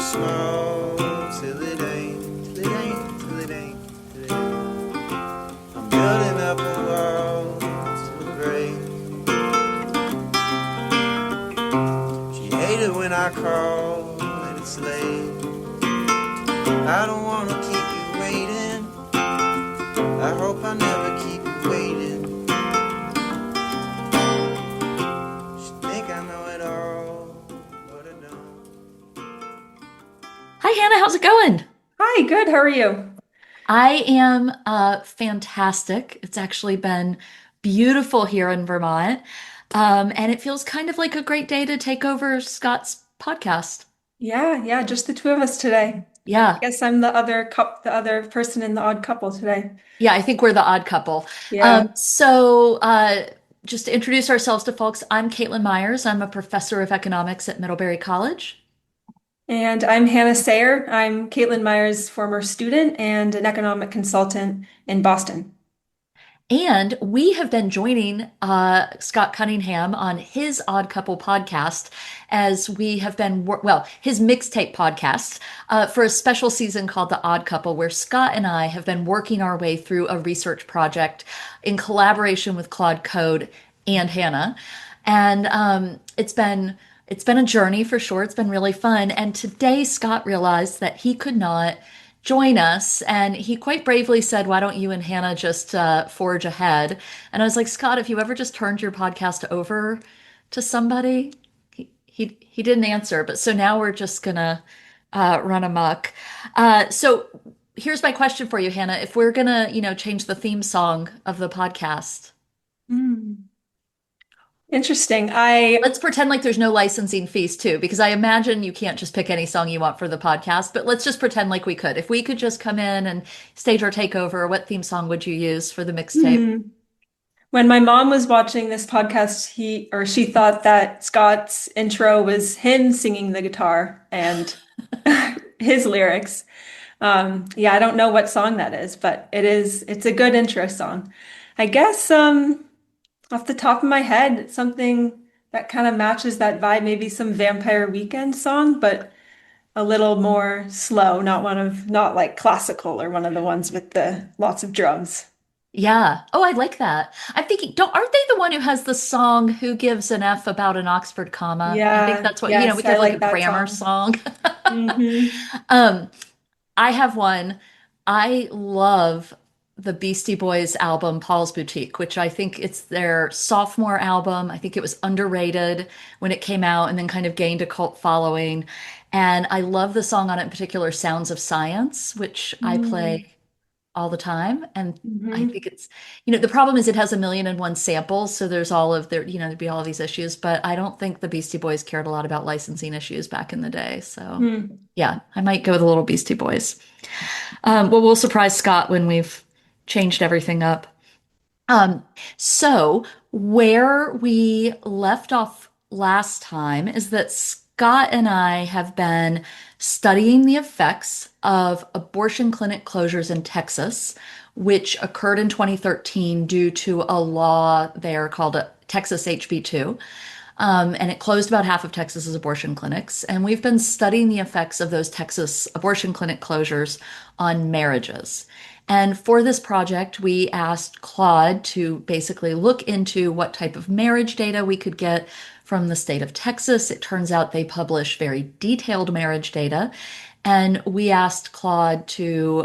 small till it ain't, till it ain't, till it ain't, till it ain't. I'm building up a wall till it breaks. She hated when I call and it's late. I don't wanna keep you waiting. I hope I never keep you waiting. She think I know it all, but I don't. Hi, Hannah. How's it going? Hi, good. How are you? I am fantastic. It's actually been beautiful here in Vermont. And it feels kind of like a great day to take over Scott's podcast. Yeah, just the two of us today. I Yeah. guess I'm the other person in the odd couple today. Yeah, I think we're the odd couple. Yeah. Just to introduce ourselves to folks, I'm Caitlin Myers. I'm a professor of economics at Middlebury College. And I'm Hannah Sayer. I'm Caitlin Meyer's former student and an economic consultant in Boston. And we have been joining Scott Cunningham on his Odd Couple podcast as we have been, well, his mixtape podcast for a special season called The Odd Couple, where Scott and I have been working our way through a research project in collaboration with Claude Code and Hannah. And it's been a journey for sure. It's been really fun. And today Scott realized that he could not join us. And he quite bravely said, "Why don't you and Hannah just forge ahead?" And I was like, "Scott, have you ever just turned your podcast over to somebody?" He didn't answer, but so now we're just gonna run amok. So here's my question for you, Hannah. If we're gonna, change the theme song of the podcast, Hmm. Interesting. I let's pretend like there's no licensing fees too, because I imagine you can't just pick any song you want for the podcast, but let's just pretend like we could. If we could just come in and stage our takeover, what theme song would you use for the mixtape? hmm. When my mom was watching this podcast, he or she thought that Scott's intro was him singing the guitar and his lyrics. Yeah, I don't know what song that is, but it's a good intro song. I guess off the top of my head, something that kind of matches that vibe, maybe some Vampire Weekend song, but a little more slow, not like classical or one of the ones with the lots of drums. Yeah. Oh, I like that. I'm thinking, don't aren't they the one who has the song "Who Gives an F About an Oxford Comma"? I think Yeah, that's what, we yes, I did like a like that grammar song. song. Hmm. Um, I have one. I love the Beastie Boys album, Paul's Boutique, which I think it's their sophomore album. I think it was underrated when it came out and then kind of gained a cult following. And I love the song on it in particular, Sounds of Science, which I play all the time. And I Hmm. think the problem is it has a million and one samples. So there's all of there'd be all of these issues, but I don't think the Beastie Boys cared a lot about licensing issues back in the day. So Hmm. yeah, I might go with the little Beastie Boys. Well, we'll surprise Scott when we've changed everything up. Um, so where we left off last time is that Scott and I have been studying the effects of abortion clinic closures in Texas, which occurred in 2013 due to a law there called a Texas HB2. And it closed about half of Texas's abortion clinics. And we've been studying the effects of those Texas abortion clinic closures on marriages. And for this project, we asked Claude to basically look into what type of marriage data we could get from the state of Texas. It turns out they publish very detailed marriage data. And we asked Claude to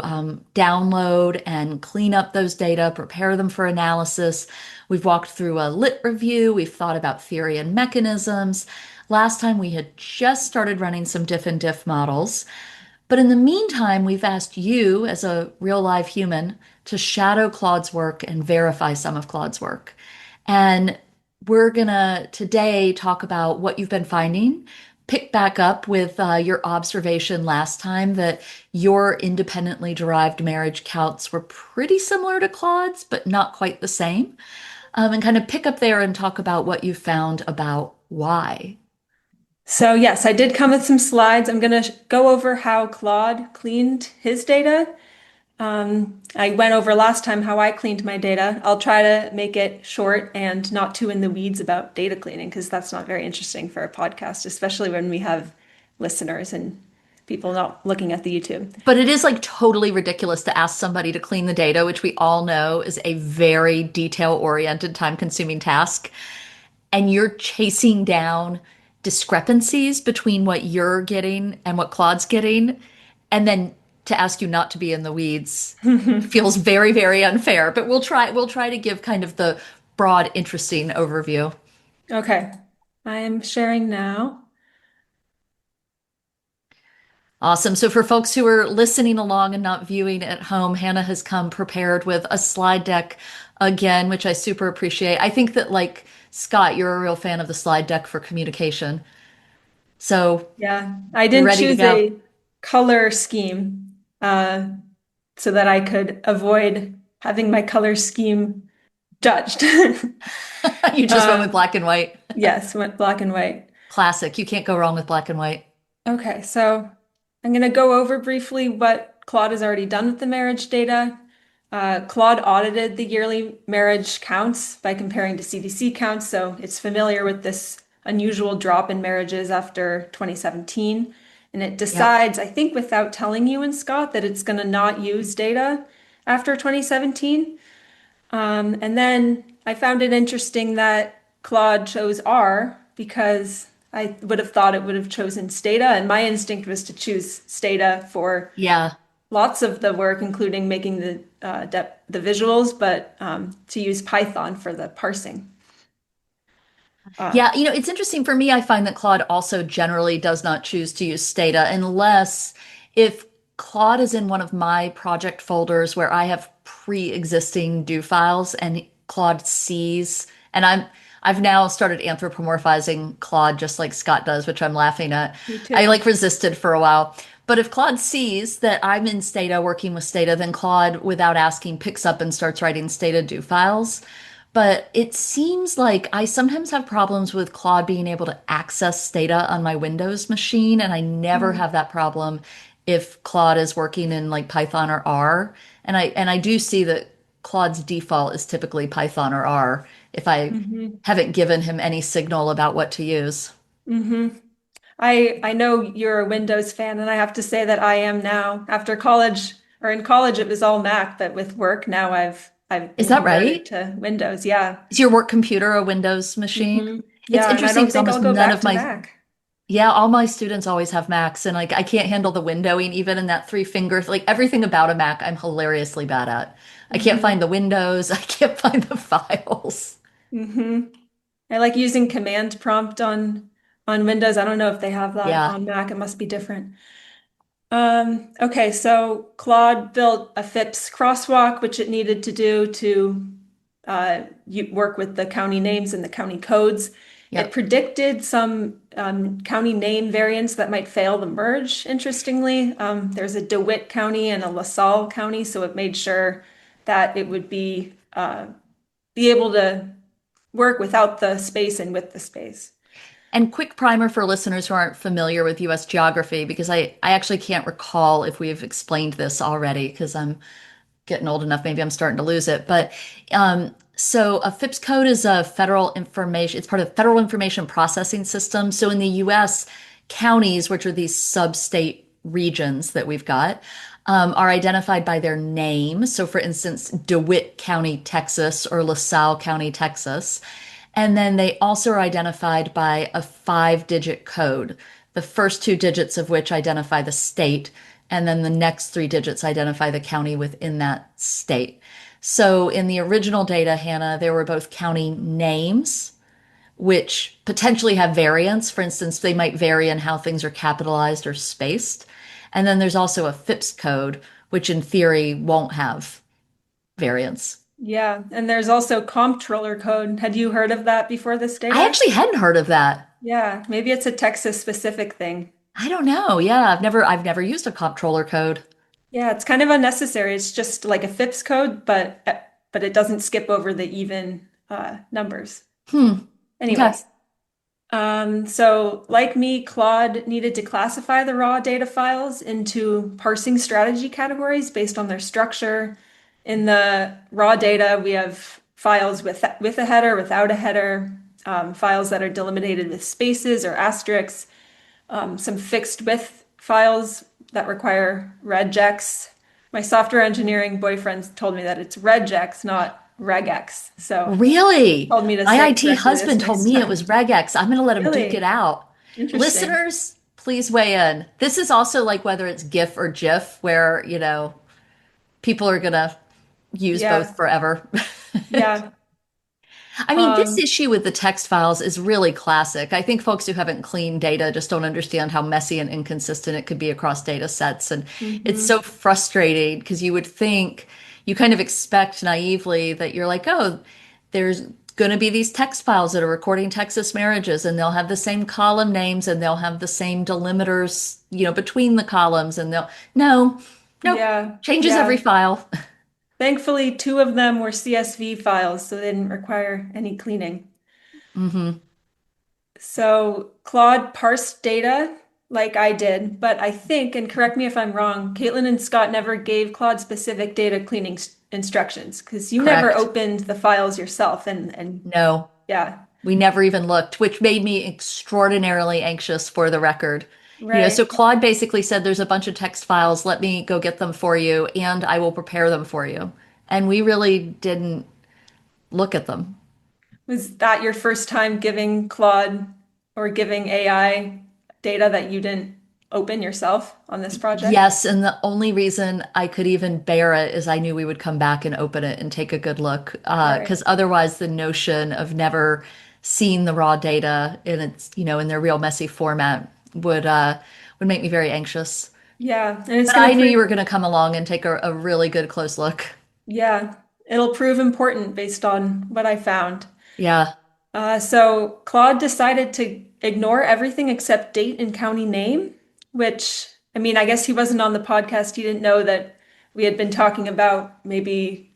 download and clean up those data, prepare them for analysis. We've walked through a lit review. We've thought about theory and mechanisms. Last time we had just started running some diff and diff models. But in the meantime, we've asked you, as a real live human, to shadow Claude's work and verify some of Claude's work. And we're gonna today talk about what you've been finding, pick back up with your observation last time that your independently derived marriage counts were pretty similar to Claude's, but not quite the same, and kind of pick up there and talk about what you found about why. So yes, I did come with some slides. I'm going to go over how Claude cleaned his data. I went over last time how I cleaned my data. I'll try to make it short and not too in the weeds about data cleaning because that's not very interesting for a podcast, especially when we have listeners and people not looking at the YouTube. But it is like totally ridiculous to ask somebody to clean the data, which we all know is a very detail-oriented, time-consuming task. And you're chasing down discrepancies between what you're getting and what Claude's getting. And then to ask you not to be in the weeds feels very, very unfair. But we'll try to give kind of the broad, interesting overview. Okay, I am sharing now. Awesome. So for folks who are listening along and not viewing at home, Hannah has come prepared with a slide deck again, which I super appreciate. I think that like Scott, you're a real fan of the slide deck for communication. So Yeah, I you're didn't ready to choose go. a color scheme so that I could avoid having my color scheme judged. You just went with Uh, black and white. yes, went black and white. Classic. You can't go wrong with black and white. Okay, so I'm going to go over briefly what Claude has already done with the marriage data. Claude audited the yearly marriage counts by comparing to CDC counts, so it's familiar with this unusual drop in marriages after 2017. And it Yep. decides, I think without telling you and Scott, that it's going to not use data after 2017. And then I found it interesting that Claude chose R because I would have thought it would have chosen Stata, and my instinct was to choose Stata for Yeah. lots of the work, including making the visuals, but to use Python for the parsing. Uh, Yeah, it's interesting for me. I find that Claude also generally does not choose to use Stata unless if Claude is in one of my project folders where I have pre-existing do files and Claude sees, and I've now started anthropomorphizing Claude just like Scott does, which I'm laughing at. Me I too. like resisted for a while. But if Claude sees that I'm in Stata working with Stata, then Claude, without asking, picks up and starts writing Stata do files. But it seems like I sometimes have problems with Claude being able to access data on my Windows machine, and I never Mm-hmm. have that problem if Claude is working in like Python or R. And I do see that Claude's default is typically Python or R if I haven't given him any signal about what to use. Hmm. I know you're a Windows fan, and I have to say that I am now. After college, or in college, it was all Mac, but with work now, I've Is been that converted right? to Windows. Yeah. Is your work computer a Windows machine? It's Yeah, and I interesting don't because think I'll almost go none back of to my Mac. yeah, all my students always have Macs, and like I can't handle the windowing even in that three finger. Like everything about a Mac, I'm hilariously bad at. I can't Hmm. find the windows. I can't find the files. Hmm. I like using command prompt on Windows. I don't know if they have that Yeah. on Mac. It must be different. Okay, so Claude built a FIPS crosswalk, which it needed to do to work with the county names and the county codes. It Yep. predicted some county name variants that might fail the merge, interestingly. There's a DeWitt County and a LaSalle County, so it made sure that it would be able to work without the space and with the space. And quick primer for listeners who aren't familiar with US geography, because I actually can't recall if we've explained this already, because I'm getting old enough, maybe I'm starting to lose it. But so a FIPS code is a federal information, it's part of the Federal Information Processing System. So in the US, counties, which are these sub-state regions that we've got, are identified by their name. So for instance, DeWitt County, Texas, or LaSalle County, Texas. And then they also are identified by a 5-digit code, the first two digits of which identify the state, and then the next three digits identify the county within that state. So in the original data, Hannah, there were both county names, which potentially have variance. For instance, they might vary in how things are capitalized or spaced. And then there's also a FIPS code, which in theory won't have variance. Yeah, and there's also comptroller code. Had you heard of that before this I data? actually hadn't heard of that. Yeah, maybe it's a Texas specific thing. I don't know. Yeah, I've never used a comptroller code. Yeah, it's kind of unnecessary. It's just like a FIPS code, but it doesn't skip over the even numbers. Hmm. Okay. Anyways, so like me, Claude needed to classify the raw data files into parsing strategy categories based on their structure. In the raw data, we have files with a header, without a header, files that are delimited with spaces or asterisks, some fixed width files that require regex. My software engineering boyfriend told me that it's regex, not regex. So Really? told me to My say it IT correctly this husband told next me it was time. regex. I'm going to let him duke it Really out. interesting. Listeners, please weigh in. This is also like whether it's GIF or GIF, where, people are going to use both Yeah, forever. yeah, I mean, this um, issue with the text files is really classic. I think folks who haven't cleaned data just don't understand how messy and inconsistent it could be across data sets. And it's hmm so frustrating because you would think, you kind of expect naively that you're like, oh, there's going to be these text files that are recording Texas marriages and they'll have the same column names and they'll have the same delimiters, between the columns and no, nope, yeah, changes every yeah. file. Thankfully, two of them were CSV files, so they didn't require any cleaning. Hmm. So Claude parsed data like I did, but I think, and correct me if I'm wrong, Caitlin and Scott never gave Claude specific data cleaning instructions because you never Correct. opened the files yourself. And No. yeah, We never even looked, which made me extraordinarily anxious for the record. So right. Claude basically said, there's a bunch of text files. Let me go get them for you, and I will prepare them for you. And we really didn't look at them. Was that your first time giving Claude or giving AI data that you didn't open yourself on this project? Yes, and the only reason I could even bear it is I knew we would come back and open it and take a good look. Right. Because otherwise, the notion of never seeing the raw data in in their real messy format would make me very anxious. Yeah, and it's But going I to knew prove, you were going to come along and take a really good close look. yeah, it'll prove important based on what I found. Yeah. So Claude decided to ignore everything except date and county name, which, I mean, I guess he wasn't on the podcast. He didn't know that we had been talking about maybe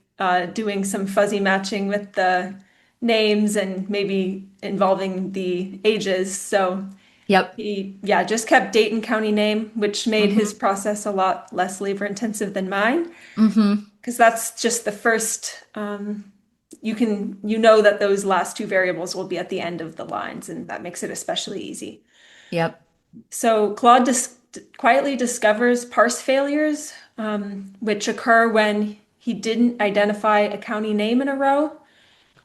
doing some fuzzy matching with the names and maybe involving the ages. So Yep. he, yeah, just kept date and county name, which made his Hmm. process a lot less labor intensive than mine, Hmm. because that's just the first. You know that those last two variables will be at the end of the lines, and that makes it especially easy. Yep. So Claude quietly discovers parse failures, which occur when he didn't identify a county name in a row.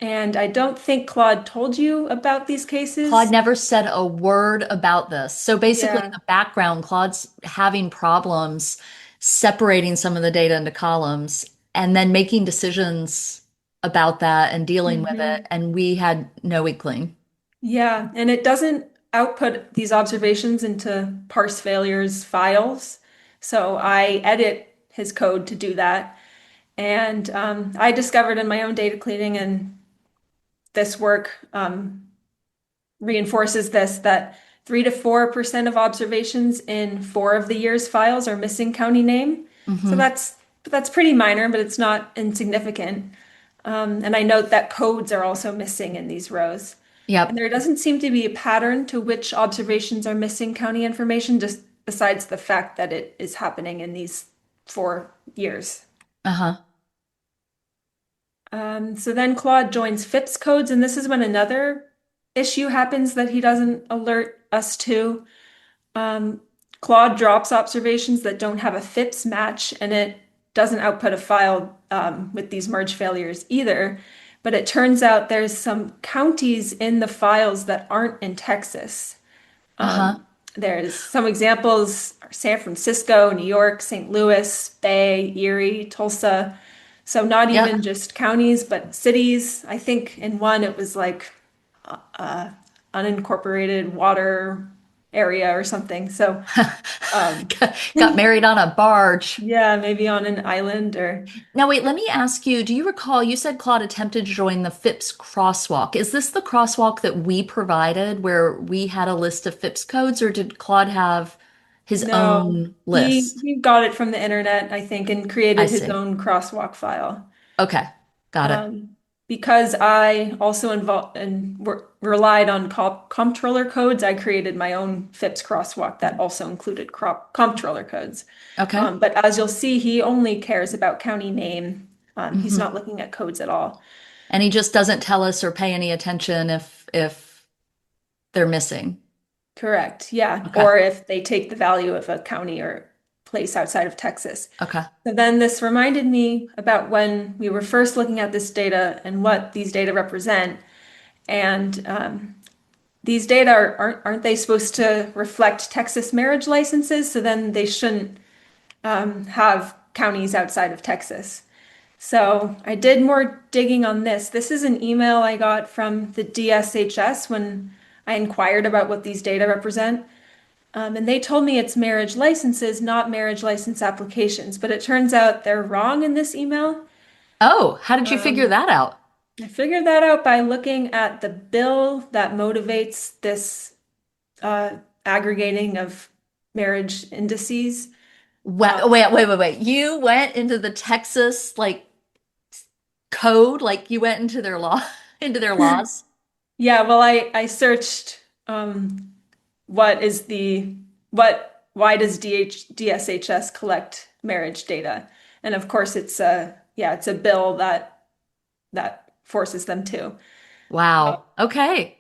And I don't think Claude told you about these Claude cases. never said a word about this. So basically, in Yeah. the background, Claude's having problems separating some of the data into columns and then making decisions about that and dealing with it. hmm And we had no inkling. Yeah, and it doesn't output these observations into parse failures files. So I edit his code to do that. And I discovered in my own data cleaning and this work reinforces this that 3 to 4% of observations in 4 of the year's files are missing county name. So Hmm. that's pretty minor, but it's not insignificant. And I note that codes are also missing in these rows. And Yep. there doesn't seem to be a pattern to which observations are missing county information, just besides the fact that it is happening in these 4 years. Uh-huh. So then Claude joins FIPS codes, and this is when another issue happens that he doesn't alert us to. Um, Claude drops observations that don't have a FIPS match, and it doesn't output a file with these merge failures either. But it turns out there's some counties in the files that aren't in Texas. Uh-huh. There's some examples are San Francisco, New York, St. Louis, Bay, Erie, Tulsa. So not even Yep. just counties, but cities. I think in one it was like uh, unincorporated water area or something. So Got married on a barge. yeah, maybe on an island or Now, wait, let me ask you, do you recall you said Claude attempted to join the FIPS crosswalk? Is this the crosswalk that we provided where we had a list of FIPS codes, or did Claude have his no. own He list? he got it from the internet, I think, and I created his see. own crosswalk file. Okay, got it. Because I also involved and relied on comptroller codes, I created my own FIPS crosswalk that also included comptroller codes. Okay. But as you'll see, he only cares about county name. He's Hmm. not looking at codes at all. And he just doesn't tell us or pay any attention if they're missing. Correct. Yeah. Okay. Or if they take the value of a county or place outside of Texas. Okay. So then this reminded me about when we were first looking at this data and what these data represent. And these data aren't they supposed to reflect Texas marriage licenses? So then they shouldn't have counties outside of Texas. So I did more digging on this. This is an email I got from the DSHS when I inquired about what these data represent. And they told me it's marriage licenses, not marriage license applications. But it turns out they're wrong in this email. Oh, how did you figure Um, that out? I figured that out by looking at the bill that motivates this aggregating of marriage indices. Wait, wait. You went into the Texas like code, like you went into their law, into their laws. Yeah, well, I searched what is the what why does DSHS collect marriage data? And of course it's a bill that forces them to. Uh, Wow. Okay.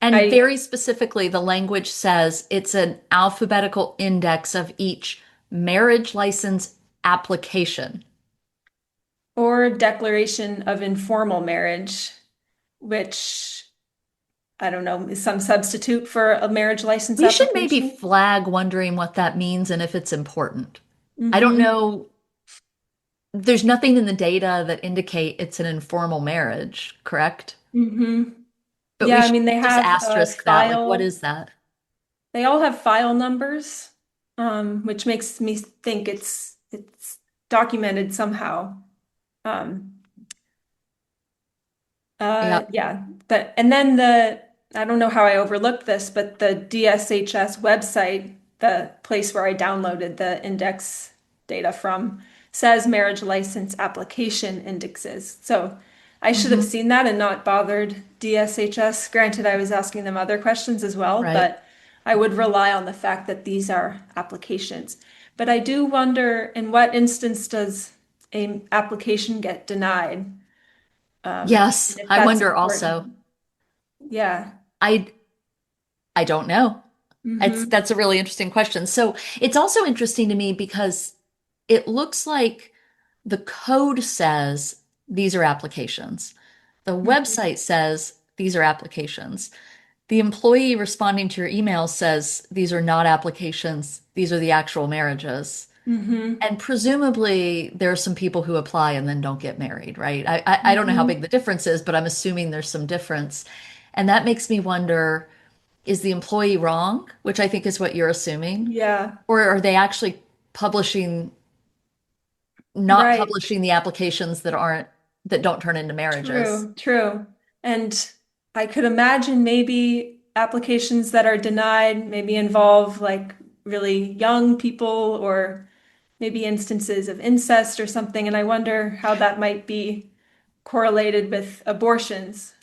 And I very specifically, the language says it's an alphabetical index of each marriage license application. or declaration of informal marriage, which I don't know, is some substitute for a marriage license We should maybe application. flag wondering what that means and if it's important. I don't Mm-hmm. know. There's nothing in the data that indicate it's an informal marriage, correct? Mm-hmm. But Yeah, we I should mean they just have a asterisk that. Like, what file. is that? They all have file numbers, which makes me think it's documented somehow. Um, Yep. yeah, but and then I don't know how I overlooked this, but the DSHS website, the place where I downloaded the index data from, says marriage license application indexes. So I should have Hmm. seen that and not bothered DSHS. Granted, I was asking them other questions as well, Right. but I would rely on the fact that these are applications. But I do wonder in what instance does a application get denied? Yes, If I that's wonder also. important. Yeah. I I don't know. Hmm. That's a really interesting question. So it's also interesting to me because it looks like the code says these are applications. The Hmm. website says these are applications. The employee responding to your email says these are not applications, these are the actual marriages. Hmm. And presumably there are some people who apply and then don't get married, right? I don't know how big Hmm. the difference is, but I'm assuming there's some difference. And that makes me wonder, is the employee wrong, which I think is what you're assuming, Yeah. or are they actually publishing, not Right. publishing the applications that don't turn into marriages? True. True. And I could imagine maybe applications that are denied maybe involve like really young people or maybe instances of incest or something. And I wonder how that might be correlated with abortions.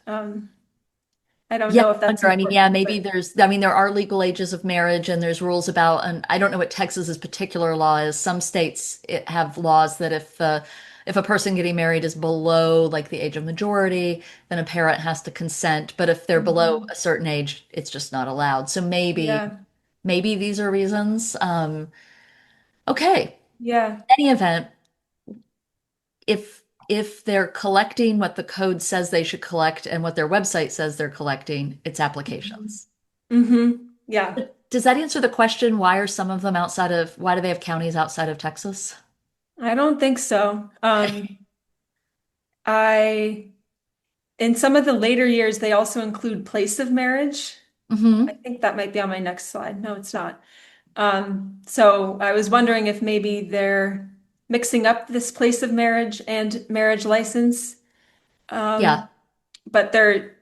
I don't Yeah, know if I that's wonder. I mean, yeah, important, maybe but there are legal ages of marriage and there's rules about, and I don't know what Texas's particular law is. Some states have laws that if a person getting married is below like the age of majority, then a parent has to consent. But if they're below Mhm. a certain age, it's just not allowed. So Yeah. maybe these are reasons. Okay. Yeah. Any event, if they're collecting what the code says they should collect and what their website says they're collecting, it's Mhm. applications. Yeah. Does that answer the question? Why do they have counties outside of Texas? I don't think so. Okay. I in some of the later years they also include place of marriage. I Hmm. think that might be on my next slide. No, it's not. So I was wondering if maybe they're mixing up this place of marriage and marriage license. Yeah, Um, but they're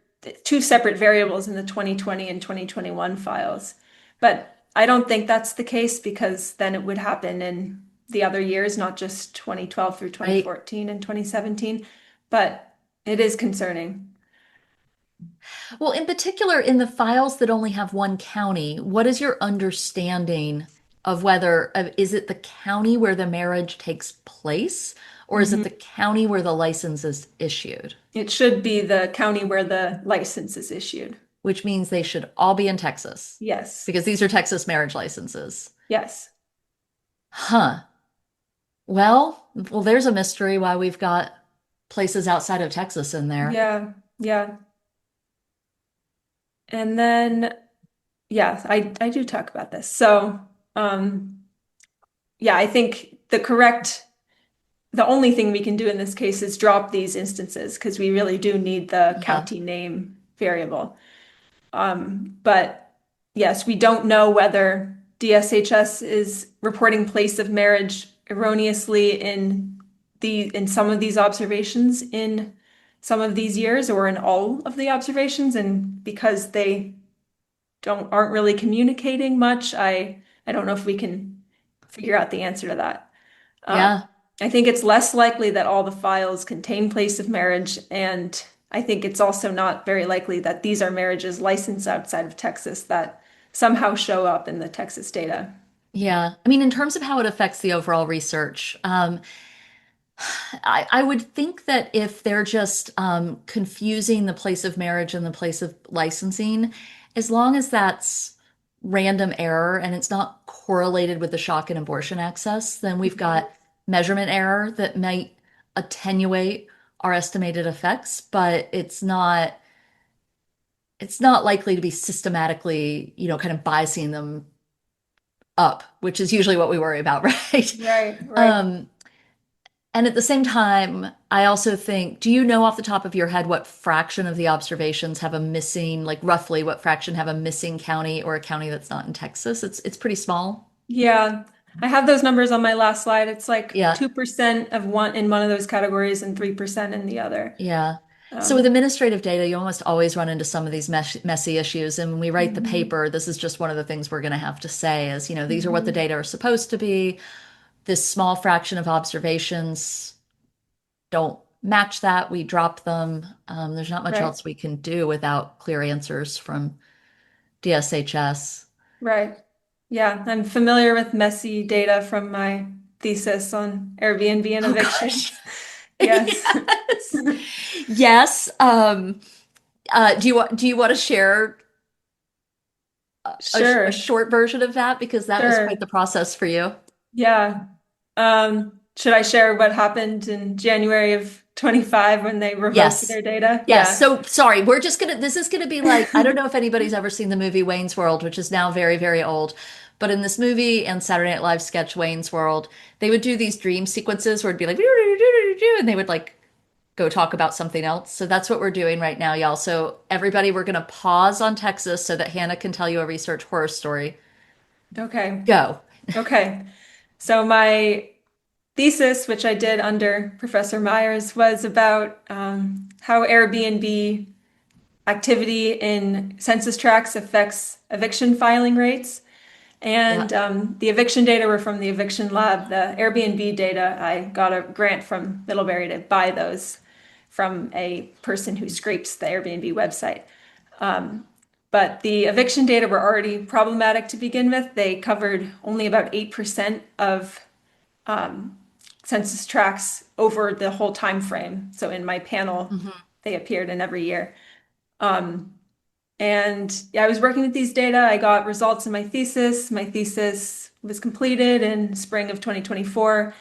two separate variables in the 2020 and 2021 files. But I don't think that's the case because then it would happen in the other years, not just 2012 through right. 2014 and 2017. But it is concerning. Well, in particular, in the files that only have one county, what is your understanding of is it the county where the marriage takes place, or is it Mhm. the county where the license is issued? It should be the county where the license is issued. which means they should all be in Texas Yes. because these are Texas marriage licenses. Yes. Huh. Well, there's a mystery why we've got places outside of Texas in there. Yeah. Yeah. And then, yeah, I do talk about this. So, um, yeah, I think the only thing we can do in this case is drop these instances because we really do need the Yeah. county name variable. But yes, we don't know whether DSHS is reporting place of marriage erroneously in some of these observations in some of these years or in all of the observations. And because they aren't really communicating much, I don't know if we can figure out the answer to that. Um, Yeah. I think it's less likely that all the files contain place of marriage, and I think it's also not very likely that these are marriages licensed outside of Texas that somehow show up in the Texas data. Yeah. I mean, in terms of how it affects the overall research, I would think that if they're just confusing the place of marriage and the place of licensing, as long as that's random error and it's not correlated with the shock and abortion access, then we've got measurement error that might attenuate our estimated effects, but it's not likely to be systematically, kind of biasing them up, which is usually what we worry about, right? Right, right. Um, And at the same time, I also think, do you know off the top of your head what fraction of the observations have a missing, like roughly what fraction have a missing county or a county that's not in Texas? It's pretty small. Yeah, I have those numbers on my last slide. It's like Yeah. 2% of one in one of those categories and 3% in the other. Yeah. So with Um, administrative data, you almost always run into some of these messy issues. And when we write the mhm, paper, this is just one of the things we're going to have to say is, these are what the mhm. data are supposed to be. This small fraction of observations don't match that. We drop them. There's not much Right, else we can do without clear answers from DSHS. right. Yeah, I'm familiar with messy data from my thesis on Airbnb and Oh gosh. evictions. Yes. Yes. Yes. Do you want to share a Sure, short version of that because that was quite sure. the process for you? Yeah. Should I share what happened in January of 25 when they revoked Yes. their data? Yes. Yeah. So sorry, this is gonna be like, I don't know if anybody's ever seen the movie Wayne's World, which is now very, very old. But in this movie and Saturday Night Live sketch Wayne's World, they would do these dream sequences where it'd be like, and they would like go talk about something else. So that's what we're doing right now, y'all. So everybody, we're gonna pause on Texas so that Hannah can tell you a research horror story. Okay. Go. Okay. So my thesis, which I did under Professor Myers, was about how Airbnb activity in census tracts affects eviction filing rates. Yeah. And the eviction data were from the eviction lab. The Airbnb data, I got a grant from Middlebury to buy those from a person who scrapes the Airbnb website. But the eviction data were already problematic to begin with. They covered only about 8% of census tracts over the whole time frame. So in my panel, Mhm. they appeared in every year. And yeah, I was working with these data. I got results in my thesis. My thesis was completed in spring of 2024.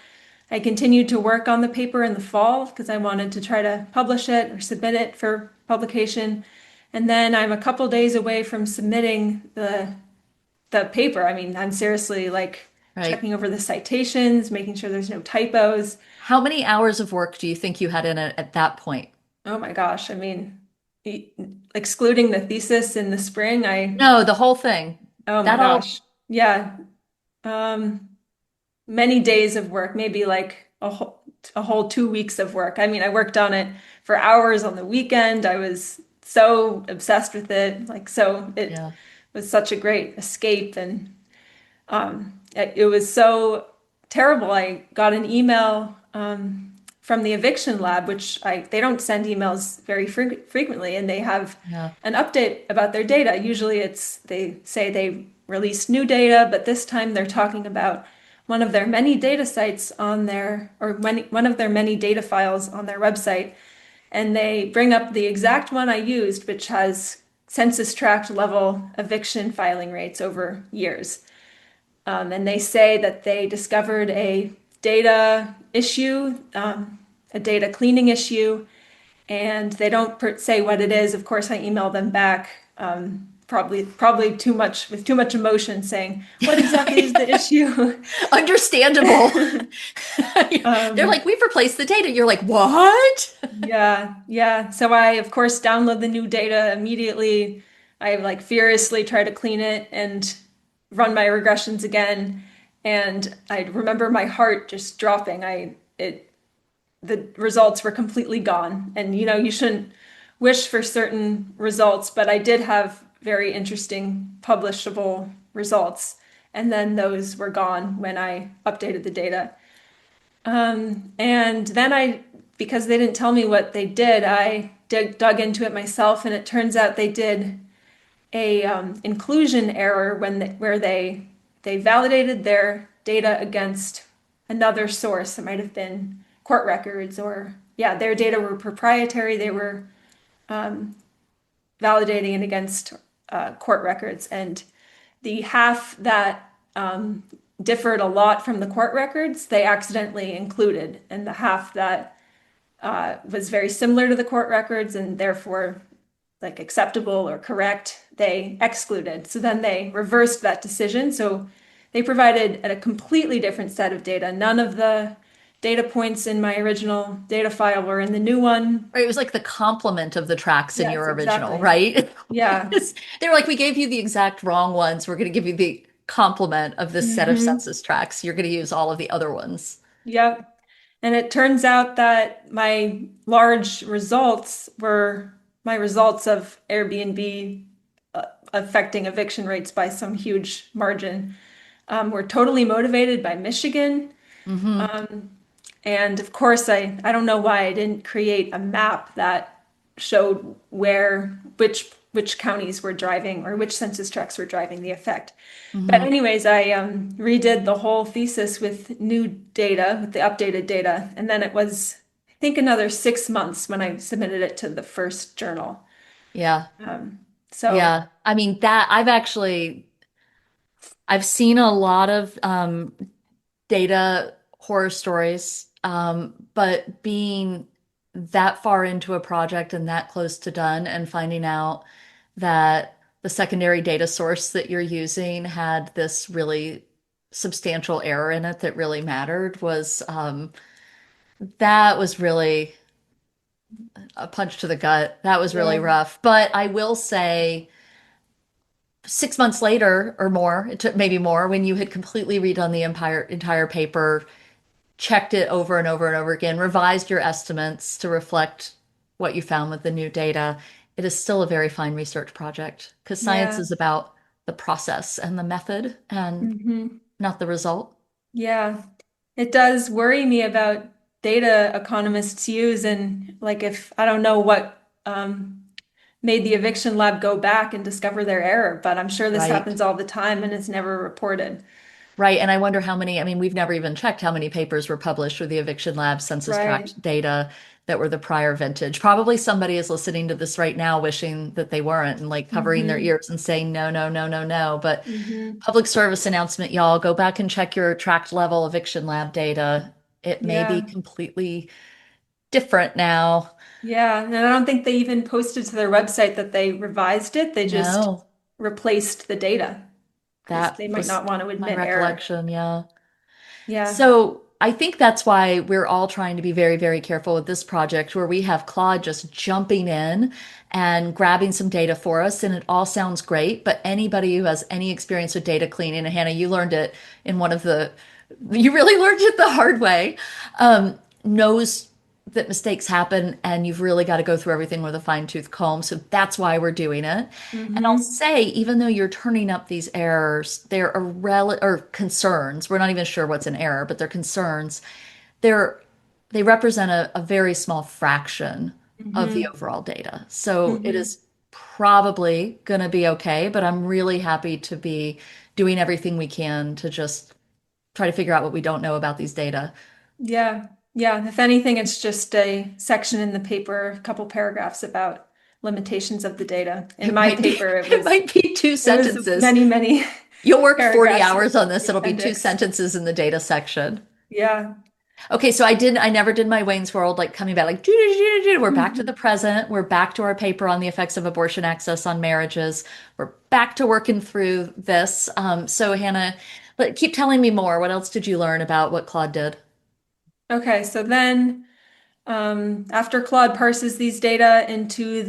I continued to work on the paper in the fall because I wanted to try to publish it or submit it for publication. And then I'm a couple days away from submitting the paper. I mean, I'm seriously like Right. checking over the citations, making sure there's no typos. How many hours of work do you think you had in it at that point? Oh my gosh. I mean, e- excluding the thesis in the spring, No, the whole thing. oh my That all, gosh. Yeah. Um, Many days of work, maybe like a whole 2 weeks of work. I mean, I worked on it for hours on the weekend. I was so obsessed with it. Like, so it yeah. was such a great escape. And it was so terrible. I got an email from the eviction lab, which they don't send emails very frequently, and they have Yeah. an update about their data. Usually, they say they released new data, but this time they're talking about one of their many data sites on their, or one of their many data files on their website, and they bring up the exact one I used, which has census tract level eviction filing rates over years. And they say that they discovered a data issue, a data cleaning issue, and they don't say what it is. Of course, I email them back, probably too much with too much emotion, saying, "What exactly is the issue?" Understandable. They're Um, like, we've replaced the data. You're like, what? yeah, yeah. So I, of course, download the new data immediately. I like furiously try to clean it and run my regressions again. And I remember my heart just dropping. The results were completely gone. And you shouldn't wish for certain results, but I did have very interesting publishable results. And then those were gone when I updated the data. And then because they didn't tell me what they did, I dug into it myself, and it turns out they did a inclusion error where they validated their data against another source. It might have been court records, or yeah, their data were proprietary. They were validating it against court records, and the half that differed a lot from the court records, they accidentally included, and the half that was very similar to the court records and therefore like acceptable or correct, they excluded. So then they reversed that decision. So they provided a completely different set of data. None of the data points in my original data file were in the new one. Right, it was like the complement of the tracks in Yes, your original, exactly. right? Yeah. They're like, we gave you the exact wrong ones. We're going to give you the complement of this set of Hmm. census tracks. You're going to use all of the other ones. Yep. And it turns out that my large results were my results of Airbnb affecting eviction rates by some huge margin. Were totally motivated by Michigan. Hmm. And of course, I don't know why I didn't create a map that showed which counties were driving or which census tracts were driving the effect. But Hmm. anyways, I redid the whole thesis with new data, with the updated data, and then it was, I think, another 6 months when I submitted it to the first journal. Yeah. Um, so Yeah. I mean, that I've seen a lot of data horror stories, but being that far into a project and that close to done and finding out that the secondary data source that you're using had this really substantial error in it that really mattered was that was really a punch to the gut. That was really yeah, rough. But I will say 6 months later or more, it took maybe more, when you had completely redone the entire paper, checked it over and over and over again, revised your estimates to reflect what you found with the new data, it is still a very fine research project because science yeah, is about the process and the method and hmm, not the result. yeah. It does worry me about data economists use, and like if I don't know what made the eviction lab go back and discover their error, but I'm sure this Right. happens all the time and it's never reported. Right. And I wonder how many, I mean, we've never even checked how many papers were published with the eviction lab census Right. tract data that were the prior vintage. Probably somebody is listening to this right now wishing that they weren't and like covering their Hmm. ears and saying, no, no, no, no, no. But Hmm. public service announcement, y'all, go back and check your tract level eviction lab data. It may be Yeah. completely different now. Yeah. And I don't think they even posted to their website that they revised it. They just No, replaced the data because that they might was not want to my admit error. recollection. Yeah. Yeah. So I think that's why we're all trying to be very, very careful with this project, where we have Claude just jumping in and grabbing some data for us. And it all sounds great. But anybody who has any experience with data cleaning, and Hannah, you learned it in you really learned it the hard way, knows that mistakes happen and you've really got to go through everything with a fine-tooth comb. So that's why we're doing it. And I'll Hmm. say, even though you're turning up these errors, they're or concerns. We're not even sure what's an error, but they're concerns. They're they represent a very small fraction of the Hmm. overall data. So it Hmm. is probably going to be okay, but I'm really happy to be doing everything we can to just try to figure out what we don't know about these data. Yeah. Yeah. If anything, it's just a section in the paper, a couple paragraphs about limitations of the data. In It my might be, paper, it might be two it was sentences. many, many You'll work 40 paragraphs in hours on this. the It'll be two appendix. sentences in the data section. Yeah. Okay, so I never did my Wayne's World, like coming back, like, we're back to the present. We're back to our paper on the effects of abortion access on marriages. We're back to working through this. So Hannah, keep telling me more. What else did you learn about what Claude did? Okay, so then after Claude parses these data into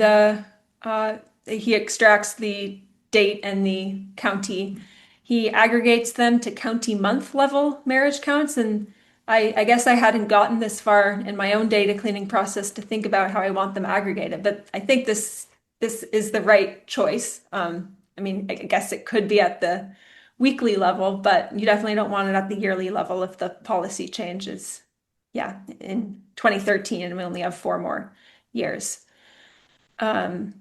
he extracts the date and the county. He aggregates them to county month level marriage counts. And I guess I hadn't gotten this far in my own data cleaning process to think about how I want them aggregated, but I think this is the right choice. I mean, I guess it could be at the weekly level, but you definitely don't want it at the yearly level if the policy changes. Yeah, in 2013, and we only have 4 more years. Um,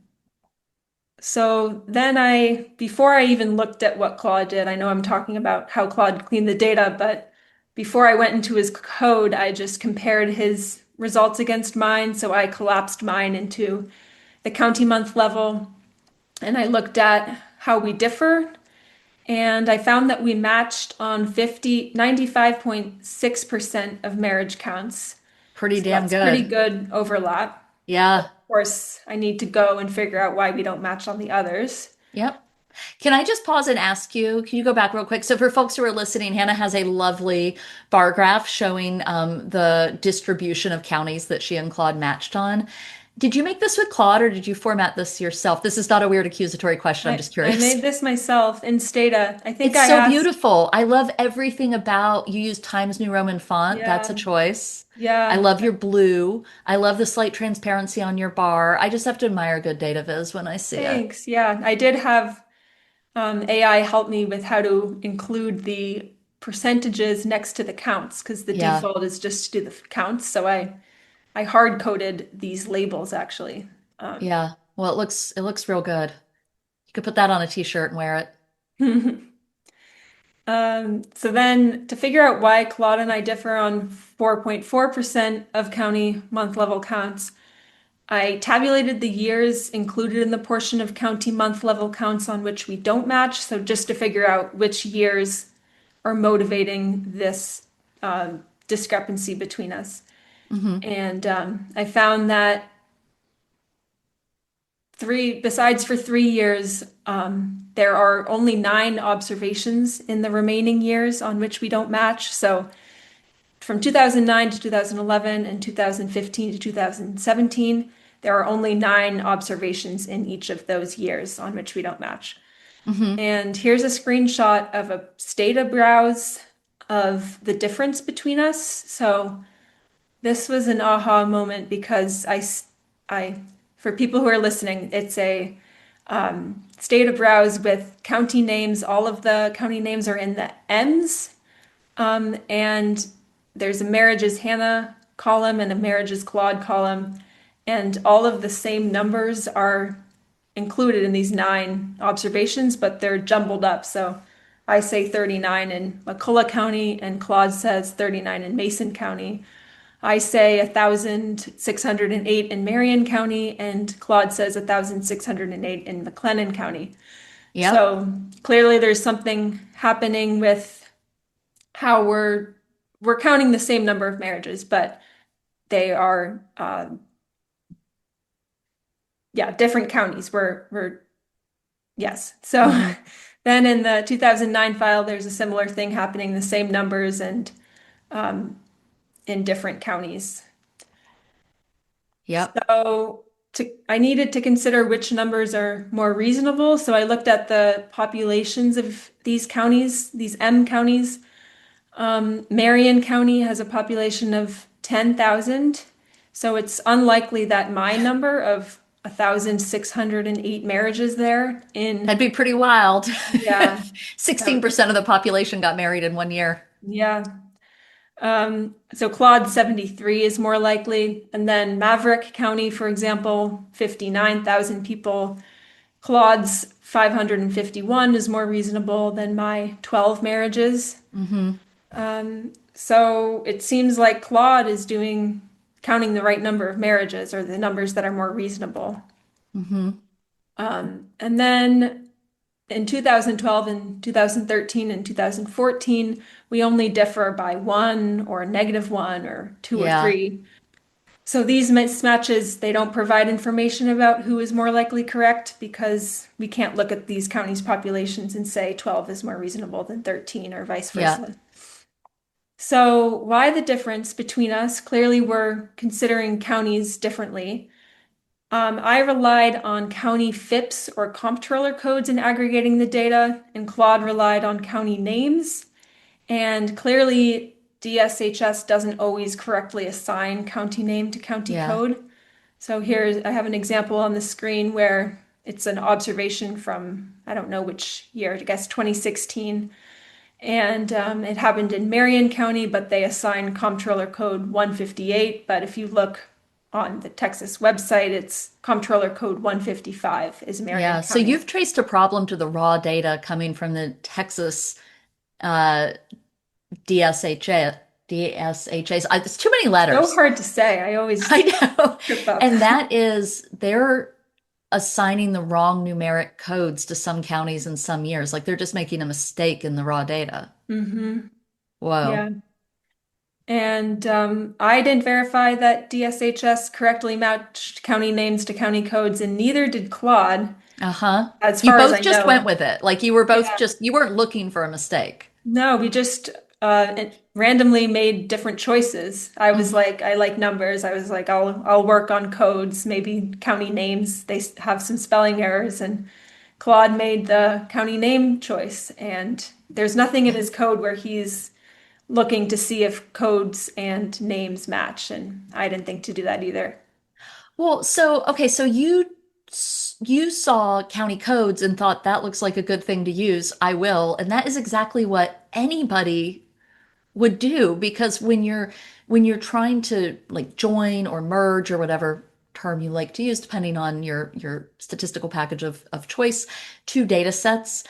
so then before I even looked at what Claude did, I know I'm talking about how Claude cleaned the data, but before I went into his code, I just compared his results against mine. So I collapsed mine into the county month level, and I looked at how we differ. And I found that we matched on 95.6% of marriage counts. Pretty So damn that's pretty good. good overlap. Yeah. Of course, I need to go and figure out why we don't match on the others. Yep. Can I just pause and ask you, can you go back real quick? So for folks who are listening, Hannah has a lovely bar graph showing the distribution of counties that she and Claude matched on. Did you make this with Claude or did you format this yourself? This is not a weird accusatory question. I'm just I curious. made this myself in Stata. I think It's I so asked, beautiful. I love everything about you use Times New Roman font. That's a yeah, choice. I yeah, love your blue. I love the slight transparency on your bar. I just have to admire good data viz when I see it. thanks. Yeah, I did have AI help me with how to include the percentages next to the counts because the Yeah. default is just to do the counts. So I hard coded these labels actually. Yeah. Well, it looks real good. You could put that on a t-shirt and wear it. So then to figure out why Claude and I differ on 4.4% of county month level counts, I tabulated the years included in the portion of county month level counts on which we don't match. So just to figure out which years are motivating this discrepancy between us. Hmm. And I found that besides for 3 years, there are only 9 observations in the remaining years on which we don't match. So from 2009 to 2011 and 2015 to 2017, there are only 9 observations in each of those years on which we don't match. Hmm. And here's a screenshot of a Stata browse of the difference between us. So this was an aha moment because for people who are listening, it's a Stata browse with county names. All of the county names are in the M's, and there's a marriages Hannah column and a marriages Claude column, and all of the same numbers are included in these 9 observations, but they're jumbled up. So I say 39 in McCullough County, and Claude says 39 in Mason County. I say 1,608 in Marion County, and Claude says 1,608 in McLennan County. Yep. So clearly there's something happening with how we're counting the same number of marriages, but they are yeah, different counties. We're yes. So Hmm. then in the 2009 file, there's a similar thing happening, the same numbers and in different counties. Yep. So I needed to consider which numbers are more reasonable. So I looked at the populations of these counties, these M counties. Marion County has a population of 10,000. So it's unlikely that my number of 1,608 marriages there That'd in, be pretty wild. yeah, that- 16% of the population got married in one year. yeah. So Claude 73 is more likely. And then Maverick County, for example, 59,000 people. Claude's 551 is more reasonable than my 12 marriages. Hmm. So it seems like Claude is counting the right number of marriages or the numbers that are more reasonable. Hmm. And then in 2012 and 2013 and 2014, we only differ by one or -1 or two or Yeah. three. So these mismatches, they don't provide information about who is more likely correct because we can't look at these counties' populations and say 12 is more reasonable than 13 or vice Yeah. versa. So why the difference between us? Clearly, we're considering counties differently. I relied on county FIPS or comptroller codes in aggregating the data, and Claude relied on county names. And clearly, DSHS doesn't always correctly assign county name to county Yeah. code. So here I have an example on the screen where it's an observation from, I don't know which year, I guess 2016. And it happened in Marion County, but they assigned Comptroller Code 158. But if you look on the Texas website, it's Comptroller Code 155 is Marion Yeah. So County. you've traced a problem to the raw data coming from the Texas uh, DSHA, DSHAs. It's too many So letters. hard to say. I I always know. trip up. And that is, they're assigning the wrong numeric codes to some counties in some years. Like they're just making a mistake in the raw data. Hmm. Whoa. Yeah. And I didn't verify that DSHS correctly matched county names to county codes, and neither did Claude, Uh-huh. as You far as both I just went know. with it. Like you were both Yeah. just, you weren't looking for a mistake. No, we just randomly made different choices. I was Hmm. like, I like numbers. I was like, I'll work on codes, maybe county names. They have some spelling errors, and Claude made the county name choice. And there's nothing in his code where he's looking to see if codes and names match, and I didn't think to do that either. Well, so okay, so you saw county codes and thought that looks like a good thing to use. I will, and that is exactly what anybody would do because when you're trying to like join or merge or whatever term you like to use depending on your statistical package of choice, two data sets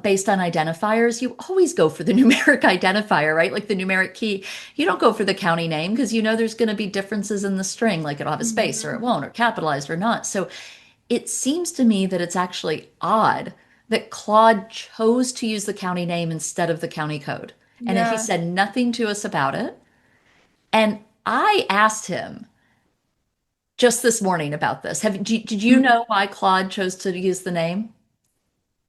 based on identifiers, you always go for the numeric identifier, right? Like the numeric key. You don't go for the county name because you know there's going to be differences in the string, like it'll have a space or it Mhm. won't, or capitalized or not. So it seems to me that it's actually odd that Claude chose to use the county name instead of the county code. And he Yeah. said nothing to us about it. And I asked him just this morning about this. Did you Mm. know why Claude chose to use the name?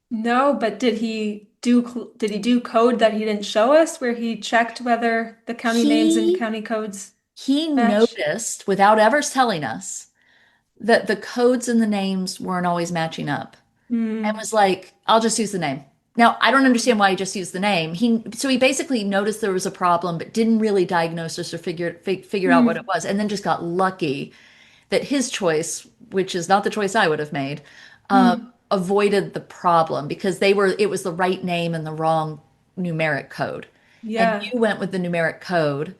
No, but did he do code that he didn't show us where he checked whether the county names and He county codes he match? noticed without ever telling us that the codes and the names weren't always matching up and Mm. was like, I'll just use the name. Now, I don't understand why he just used the name. He basically noticed there was a problem, but didn't really diagnose us or figure out what it Mm. was, and then just got lucky that his choice, which is not the choice I would have made, Mm. avoided the problem because it was the right name and the wrong numeric code. And Yeah. you went with the numeric code,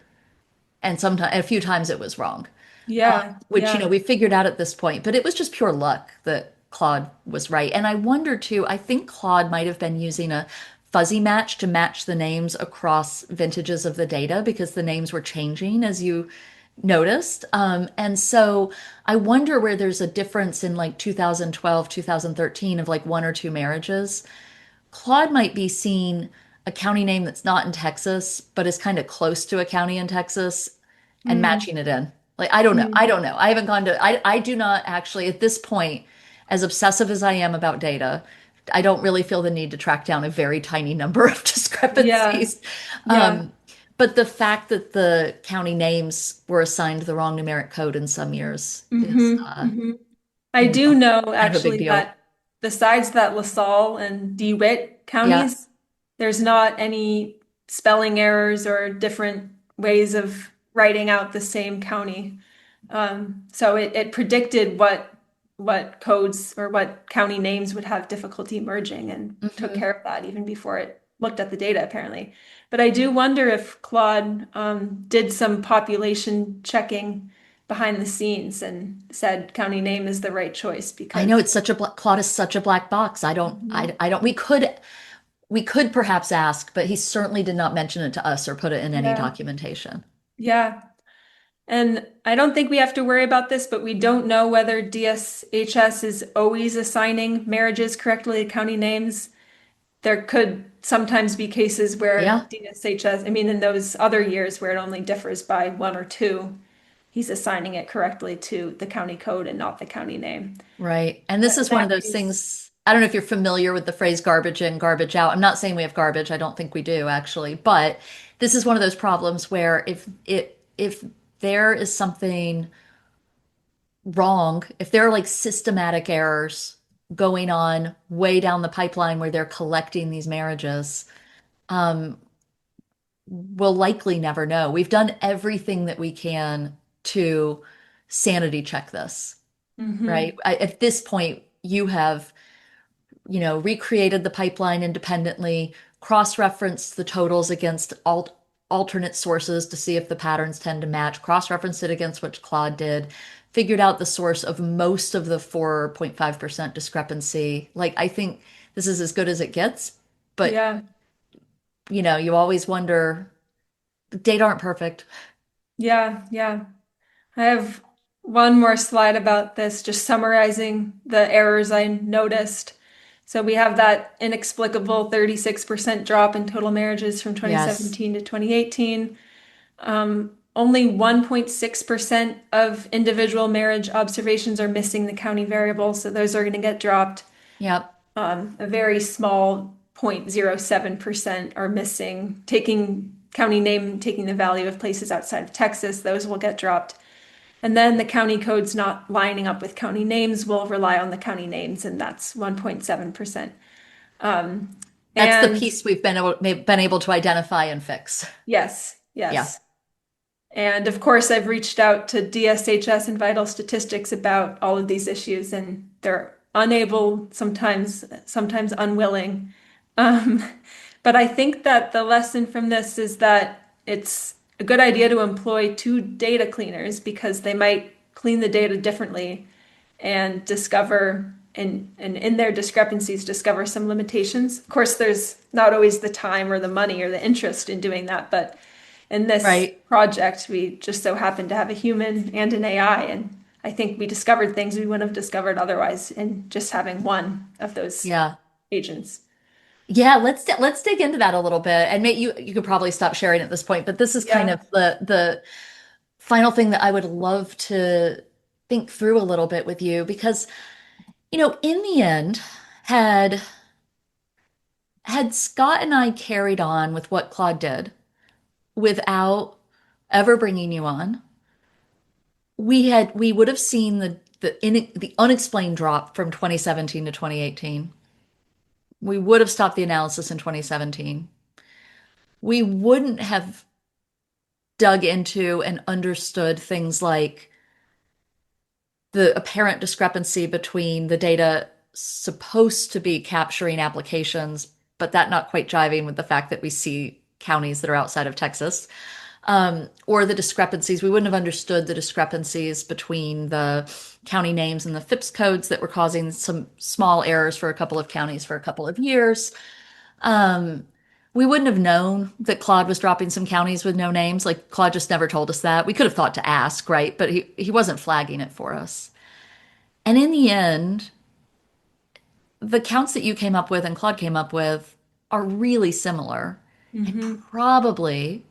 and sometimes a few times it was wrong, Yeah. which Yeah. we figured out at this point, but it was just pure luck that Claude was right. And I wonder too, I think Claude might have been using a fuzzy match to match the names across vintages of the data because the names were changing as you noticed. And so I wonder where there's a difference in like 2012, 2013 of like one or two marriages. Claude might be seeing a county name that's not in Texas, but is kind of close to a county in Texas and Mm. matching it in. Like, I don't know. I Mm. don't know. I haven't gone to, I do not actually, at this point, as obsessive as I am about data, I don't really feel the need to track down a very tiny number of Yeah. discrepancies. Yeah. Um, but the fact that the county names were assigned the wrong numeric code in some years is, Mm-hmm. Mm-hmm. I do know kind of a big actually deal. that besides that LaSalle and DeWitt Yeah. counties, there's not any spelling errors or different ways of writing out the same county. So it predicted what codes or what county names would have difficulty merging and took Hmm. care of that even before it looked at the data, apparently. But I do wonder if Claude did some population checking behind the scenes and said county name is the right choice I know because it's such a black, Claude is such a black box. Mhm. I don't, we could perhaps ask, but he certainly did not mention it to us or put it in any Yeah, documentation. yeah. And I don't think we have to worry about this, but we don't know whether DSHS is always assigning marriages correctly to county names. There could sometimes be cases where Yeah, DSHS, I mean, in those other years where it only differs by one or two, he's assigning it correctly to the county code and not the county name. right. And this But in is one of that those case, things. I don't know if you're familiar with the phrase garbage in, garbage out. I'm not saying we have garbage. I don't think we do actually, but this is one of those problems where if there is something wrong, if there are like systematic errors going on way down the pipeline where they're collecting these marriages, um, we'll likely never know. We've done everything that we can to sanity check this, right? hmm At this point, you have, recreated the pipeline independently, cross-referenced the totals against alternate sources to see if the patterns tend to match, cross-referenced it against what Claude did, figured out the source of most of the 4.5% discrepancy. Like, I think this is as good as it gets, but yeah, you always wonder, data aren't perfect. yeah. I have one more slide about this, just summarizing the errors I noticed. So we have that inexplicable 36% drop in total marriages from Yes. 2017 to 2018. Only 1.6% of individual marriage observations are missing the county variable, so those are going to get dropped. Yep. A very small 0.07% are missing, taking county name, taking the value of places outside of Texas, those will get dropped. And then the county codes not lining up with county names will rely on the county names, and that's 1.7%. That's the And piece we've been able to identify and fix. yes, Yeah. yes. And of course, I've reached out to DSHS and Vital Statistics about all of these issues, and they're unable, sometimes unwilling. Um, but I think that the lesson from this is that it's a good idea to employ two data cleaners because they might clean the data differently and discover and in their discrepancies discover some limitations. Of course, there's not always the time or the money or the interest in doing that, but in this Right. project, we just so happened to have a human and an AI, and I think we discovered things we wouldn't have discovered otherwise in just having one of those Yeah. agents. Yeah, let's dig into that a little bit. And you could probably stop sharing at this point, but this is kind Yeah. of the final thing that I would love to think through a little bit with you because, in the end, had had Scott and I carried on with what Claude did without ever bringing you on, we would have seen the unexplained drop from 2017 to 2018. We would have stopped the analysis in 2017. We wouldn't have dug into and understood things like the apparent discrepancy between the data supposed to be capturing applications, but that not quite jiving with the fact that we see counties that are outside of Texas, or the discrepancies. We wouldn't have understood the discrepancies between the county names and the FIPS codes that were causing some small errors for a couple of counties for a couple of years. Um, we wouldn't have known that Claude was dropping some counties with no names. Like Claude just never told us that. We could have thought to ask, right? But he wasn't flagging it for us. And in the end, the counts that you came up with and Claude came up with are really similar and hmm probably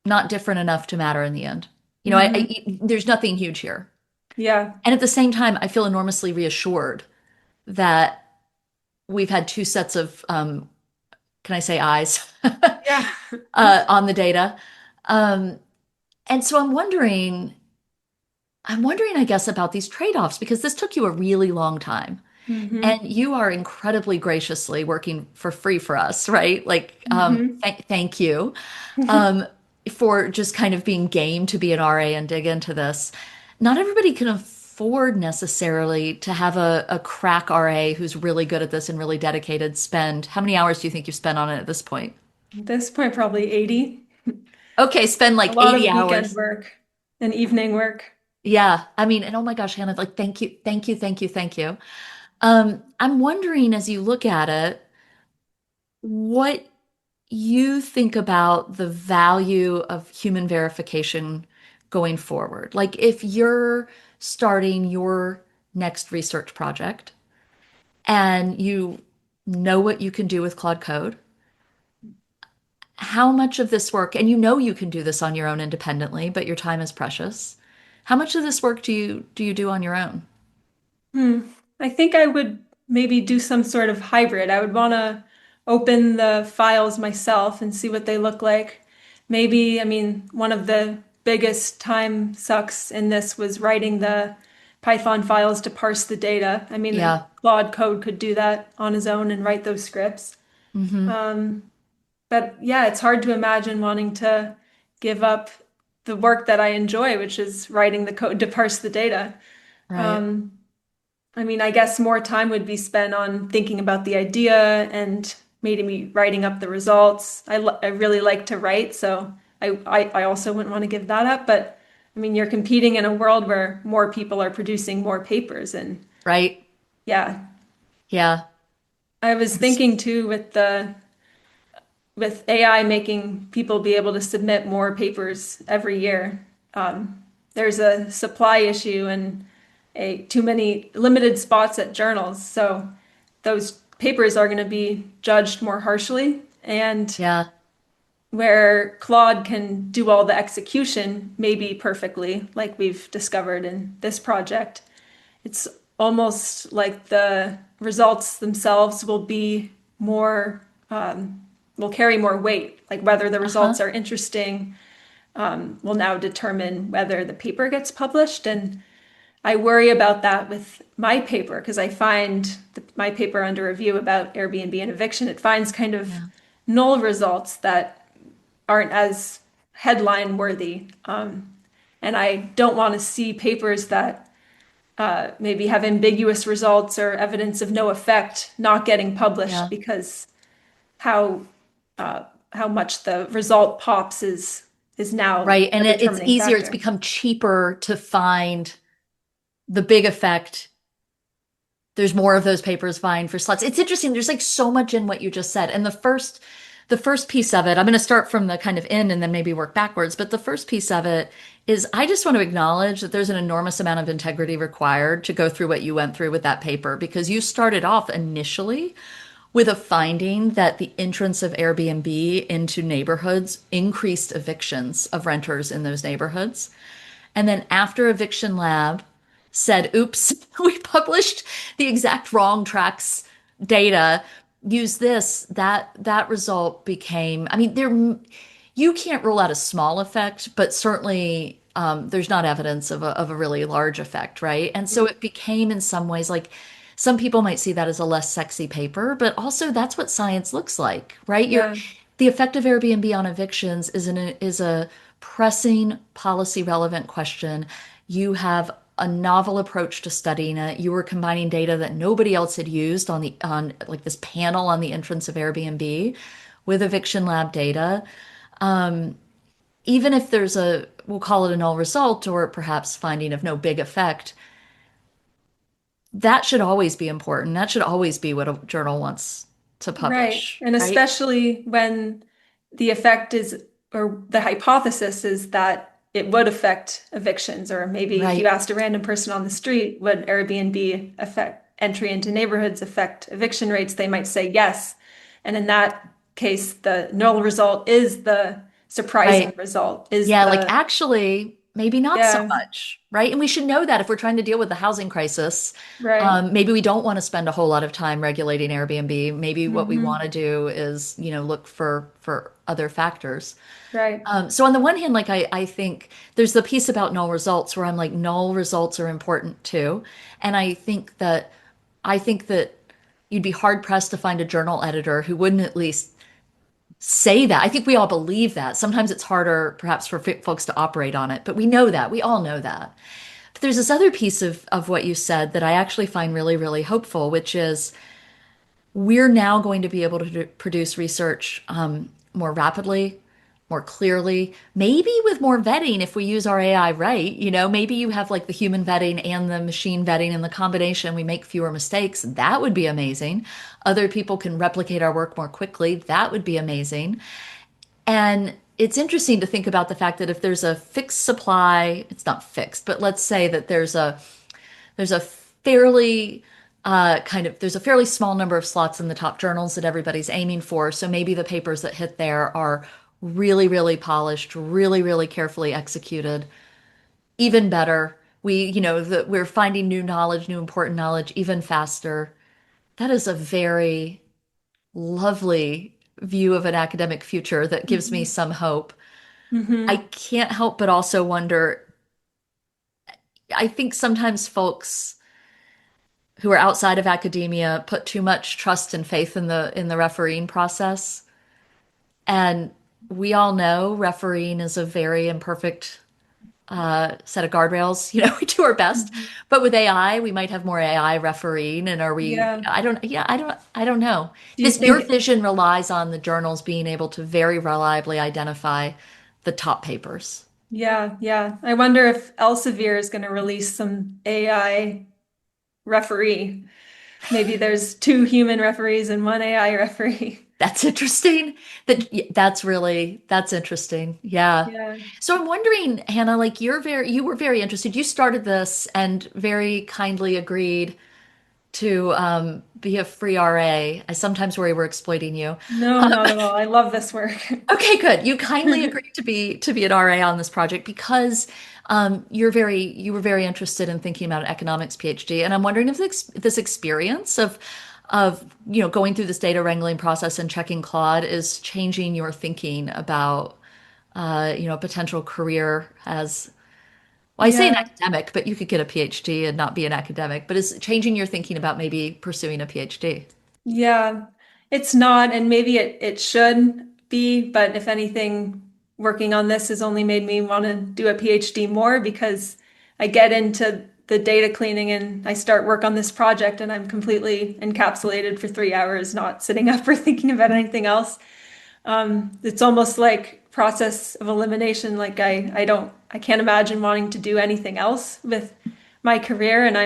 not different enough to matter in the end. hmm There's nothing huge here. Yeah. And at the same time, I feel enormously reassured that we've had two sets of, can I say eyes, Yeah. on the data. Um, and so I'm wondering, I guess, about these trade-offs because this took you a really long time. And hmm you are incredibly graciously working for free for us, right? Like, hmm thank you, um, for just kind of being game to be an RA and dig into this. Not everybody can afford necessarily to have a crack RA who's really good at this and really dedicated spend. How many hours do you think you've spent on it at this point? At this point, probably 80. Okay, spend A like lot 80 of weekend hours. work and evening work. Yeah, I mean, and oh my gosh, Hannah, like, thank you, thank you, thank you, thank you. I'm wondering as you look at it, what you think about the value of human verification going forward? Like if you're starting your next research project and you know what you can do with Claude Code, how much of this work, and you know you can do this on your own independently, but your time is precious. How much of this work do you do on your own? Hmm. I think I would maybe do some sort of hybrid. I would want to open the files myself and see what they look like. Maybe, I mean, one of the biggest time sucks in this was writing the Python files to parse the data. I mean, Yeah. Claude Code could do that on his own and write those scripts. Hmm. Um, but yeah, it's hard to imagine wanting to give up the work that I enjoy, which is writing the code to parse the data. Right. Um, I mean, I guess more time would be spent on thinking about the idea and maybe writing up the results. I really like to write, so I also wouldn't want to give that up. But I mean, you're competing in a world where more people are producing more papers, and Right. yeah, Yeah. I was thinking too with AI making people be able to submit more papers every year. There's a supply issue and a too many limited spots at journals, so those papers are going to be judged more harshly. And Yeah. where Claude can do all the execution maybe perfectly, like we've discovered in this project, it's almost like the results themselves will be more will carry more weight. Like whether the results Uh-huh. are interesting will now determine whether the paper gets published. And I worry about that with my paper because I find my paper under review about Airbnb and eviction, it finds kind of Yeah. null results that aren't as headline worthy. And I don't want to see papers that maybe have ambiguous results or evidence of no effect not getting published Yeah. because how uh, how much the result pops is now Right. a And it's determining easier, it's factor. become cheaper to find the big effect. There's more of those papers vying for slots. It's interesting. There's like so much in what you just said. And the first piece of it, I'm going to start from the kind of end and then maybe work backwards. But the first piece of it is I just want to acknowledge that there's an enormous amount of integrity required to go through what you went through with that paper because you started off initially with a finding that the entrance of Airbnb into neighborhoods increased evictions of renters in those neighborhoods. And then after Eviction Lab said, oops, we published the exact wrong tracks data, use this, that result became, I mean, you can't rule out a small effect, but certainly there's not evidence of a really large effect, right? And so it became in some ways like some people might see that as a less sexy paper, but also that's what science looks like, right? Yeah, The effect of Airbnb on evictions is a pressing policy relevant question. You have a novel approach to studying it. You were combining data that nobody else had used on like this panel on the entrance of Airbnb with eviction lab data. Even if there's we'll call it a null result or perhaps finding of no big effect, that should always be important. That should always be what a journal wants to right. publish, And right? especially when the effect is, or the hypothesis is that it would affect evictions, or maybe if you Right. asked a random person on the street, would Airbnb affect entry into neighborhoods, affect eviction rates? They might say yes. And in that case, the null result is the surprising Right. result, is Yeah, like the, actually, maybe not so yeah, much, right? And we should know that if we're trying to deal with the housing crisis, right. maybe we don't want to spend a whole lot of time regulating Airbnb. Maybe what we want to Hmm. do is, look for other factors. Right. So on the one hand, like I think there's the piece about null results where I'm like null results are important too, and I think that you'd be hard pressed to find a journal editor who wouldn't at least say that. I think we all believe that. Sometimes it's harder, perhaps, for folks to operate on it, but we know that. We all know that. But there's this other piece of what you said that I actually find really, really hopeful, which is we're now going to be able to produce research more rapidly, more clearly, maybe with more vetting if we use our AI right. Maybe you have like the human vetting and the machine vetting and the combination, we make fewer mistakes. That would be amazing. Other people can replicate our work more quickly. That would be amazing. And it's interesting to think about the fact that if there's a fixed supply, it's not fixed, but let's say that there's a fairly there's a fairly small number of slots in the top journals that everybody's aiming for. So maybe the papers that hit there are really, really polished, really, really carefully executed. Even better. We're finding new knowledge, new important knowledge even faster. That is a very lovely view of an academic future that gives me Mhm. some hope. I Hmm. can't help but also wonder, I think sometimes folks who are outside of academia put too much trust and faith in the refereeing process. And we all know refereeing is a very imperfect set of guardrails. We do our best, Hmm. but with AI, we might have more AI refereeing. And are we? Yeah. I don't know. Do you Your think, vision relies on the journals being able to very reliably identify the top papers. yeah, yeah. I wonder if Elsevier is going to release some AI referee. Maybe there's two human referees and one AI referee. That's interesting. That's interesting. Yeah. Yeah. So I'm wondering, Hannah, like you were very interested. You started this and very kindly agreed to be a free RA. I sometimes worry we're exploiting you. No, not at all. I love this work. Okay, good. You kindly agreed to be an RA on this project because you were very interested in thinking about an economics PhD, and I'm wondering if this experience of going through this data wrangling process and checking Claude is changing your thinking about a potential career as well. I say an Yeah. academic, but you could get a PhD and not be an academic, but is changing your thinking about maybe pursuing a PhD. Yeah, it's not, and maybe it should be, but if anything, working on this has only made me want to do a PhD more because I get into the data cleaning and I start work on this project and I'm completely encapsulated for 3 hours, not sitting up or thinking about anything else. It's almost like process of elimination. Like I can't imagine wanting to do anything else with my career, and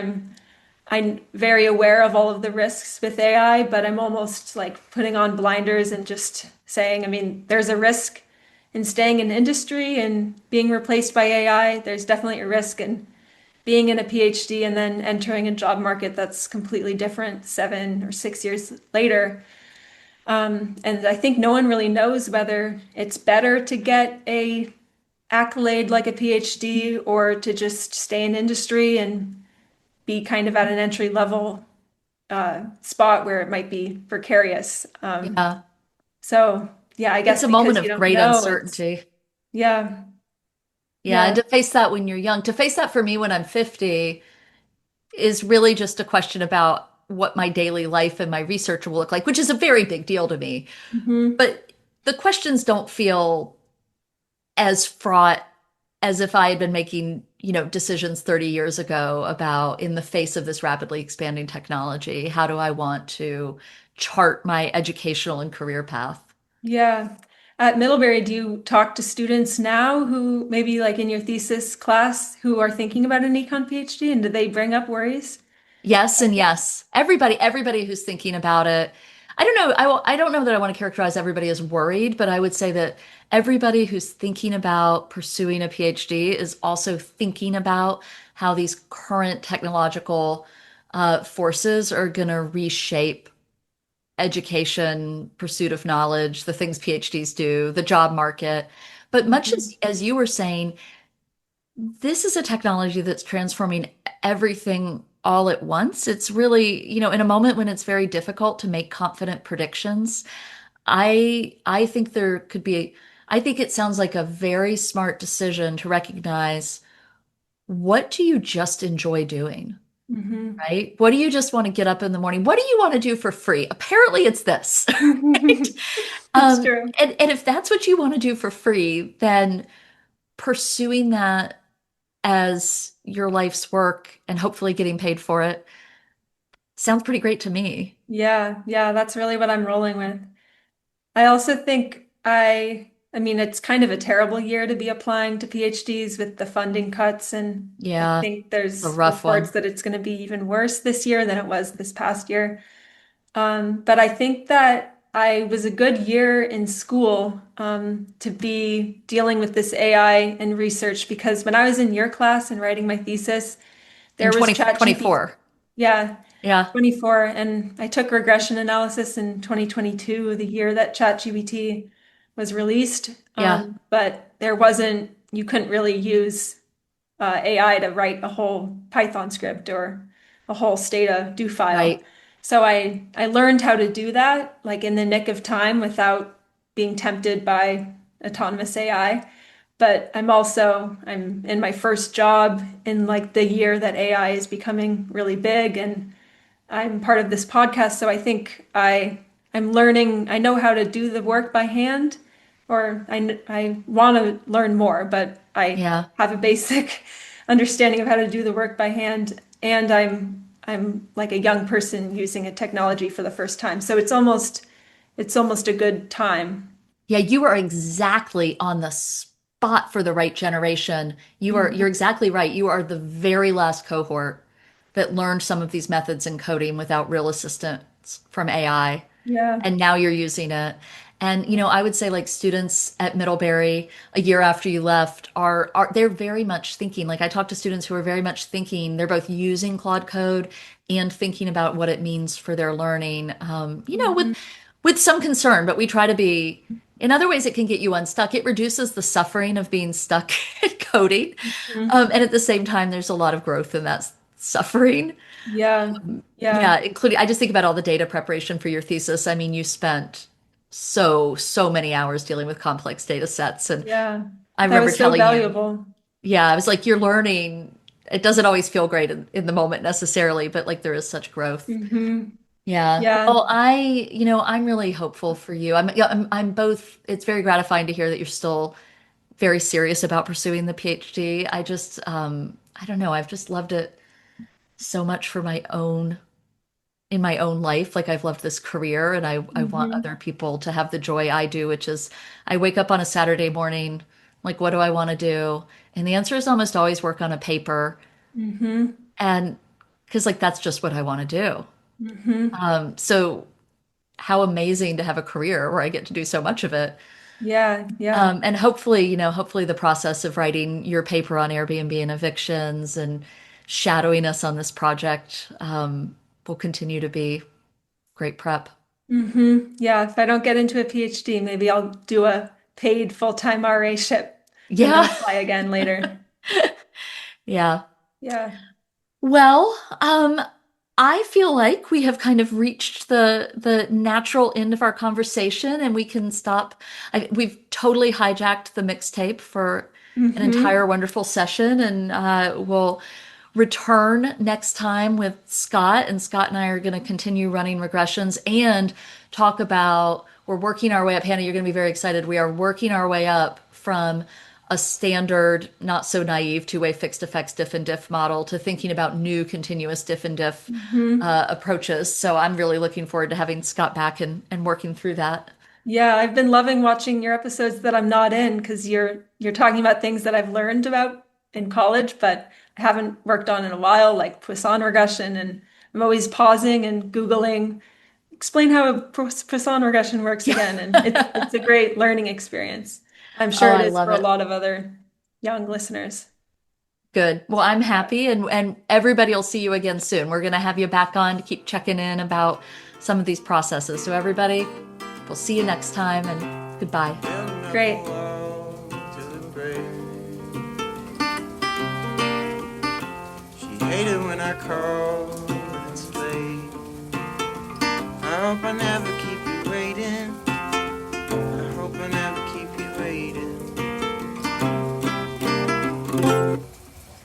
I'm very aware of all of the risks with AI, but I'm almost like putting on blinders and just saying, I mean, there's a risk in staying in industry and being replaced by AI. There's definitely a risk in being in a PhD and then entering a job market that's completely different 7 or 6 years later. And I think no one really knows whether it's better to get a accolade like a PhD or to just stay in industry and be kind of at an entry level spot where it might be precarious. Yeah. So yeah, I It's guess a moment because you of don't great know, it's uncertainty. yeah, Yeah, and yeah. to face that when you're young, to face that for me when I'm 50 is really just a question about what my daily life and my research will look like, which is a very big deal to me. Hmm. But the questions don't feel as fraught as if I had been making, decisions 30 years ago about in the face of this rapidly expanding technology, how do I want to chart my educational and career path? Yeah. At Middlebury, do you talk to students now who maybe like in your thesis class who are thinking about an econ PhD, and do they bring up worries? Yes and yes. Everybody who's thinking about it. I don't know. I don't know that I want to characterize everybody as worried, but I would say that everybody who's thinking about pursuing a PhD is also thinking about how these current technological forces are going to reshape education, pursuit of knowledge, the things PhDs do, the job market. But much Mhm. as you were saying, this is a technology that's transforming everything all at once. It's really, in a moment when it's very difficult to make confident predictions, I think there could be I think it sounds like a very smart decision to recognize what do you just enjoy doing, Mhm. right? What do you just want to get up in the morning? What do you want to do for free? Apparently it's this, right? It's true. And if that's what you want to do for free, then pursuing that as your life's work and hopefully getting paid for it sounds pretty great to me. Yeah, yeah, that's really what I'm rolling with. I also think I mean, it's kind of a terrible year to be applying to PhDs with the funding cuts, and I Yeah, think a there's rough reports one. that it's going to be even worse this year than it was this past year. But I think that I was a good year in school to be dealing with this AI and research because when I was in your class and writing my thesis, In there was ChatGPT. 2024. Yeah, Yeah. 24. And I took regression analysis in 2022, the year that ChatGPT was released. Yeah. But you couldn't really use AI to write a whole Python script or a whole Stata do file. Right. So I learned how to do that like in the nick of time without being tempted by autonomous AI. But I'm in my first job in like the year that AI is becoming really big, and I'm part of this podcast, so I think I'm learning. I know how to do the work by hand, or I want to learn more, but I Yeah. have a basic understanding of how to do the work by hand, and I'm like a young person using a technology for the first time, so it's almost a good time. Yeah, you are exactly on the spot for the right generation. You're Mhm. exactly right. You are the very last cohort that learned some of these methods in coding without real assistance from AI. Yeah. And now you're using it. And I would say like students at Middlebury a year after you left are they're very much thinking. Like I talk to students who are very much thinking. They're both using Claude Code and thinking about what it means for their learning. Mhm. With some concern, but we try to be. In other ways, it can get you unstuck. It reduces the suffering of being stuck in coding, Mhm. and at the same time, there's a lot of growth in that suffering. Yeah. Yeah. Yeah, including I just think about all the data preparation for your thesis. I mean, you spent so many hours dealing with complex data sets, and Yeah. I That remember was so telling you, valuable. yeah, I was like, you're learning. It doesn't always feel great in the moment necessarily, but like there is such growth. Hmm. Yeah. Yeah. Well, I'm really hopeful for you. I'm both. It's very gratifying to hear that you're still very serious about pursuing the PhD. I don't know. I've just loved it so much for in my own life. Like I've loved this career and I want Hmm. other people to have the joy I do, which is I wake up on a Saturday morning, like, what do I want to do? And the answer is almost always work on a paper. Hmm. And because like that's just what I want to do. Hmm. So how amazing to have a career where I get to do so much of it. Yeah. Yeah. And hopefully the process of writing your paper on Airbnb and evictions and shadowing us on this project will continue to be great prep. Yeah. If I don't get into a PhD, maybe I'll do a paid full-time RA-ship and then Yeah. apply again later. Yeah. Yeah. Well, I feel like we have kind of reached the natural end of our conversation and we can stop. We've totally hijacked the mixtape for an Hmm. entire wonderful session, and we'll return next time with Scott. And Scott and I are going to continue running regressions and talk about, we're working our way up. Hannah, you're going to be very excited. We are working our way up from a standard, not so naive two-way fixed effects diff and diff model to thinking about new continuous diff and diff Hmm. approaches. So I'm really looking forward to having Scott back and working through that. Yeah, I've been loving watching your episodes that I'm not in because you're talking about things that I've learned about in college, but I haven't worked on in a while, like Poisson regression, and I'm always pausing and Googling, explain how a Poisson regression works again, and it's a great learning experience. I'm Oh, sure it I is love for a it. lot of other young listeners. Good. Well, I'm Yeah. happy, and everybody will see you again soon. We're going to have you back on to keep checking in about some of these processes. So everybody, we'll see you next time, and goodbye. Building up a Great. wall to the grave. She hated when I called and it's late. I hope I never keep you waiting. I hope I never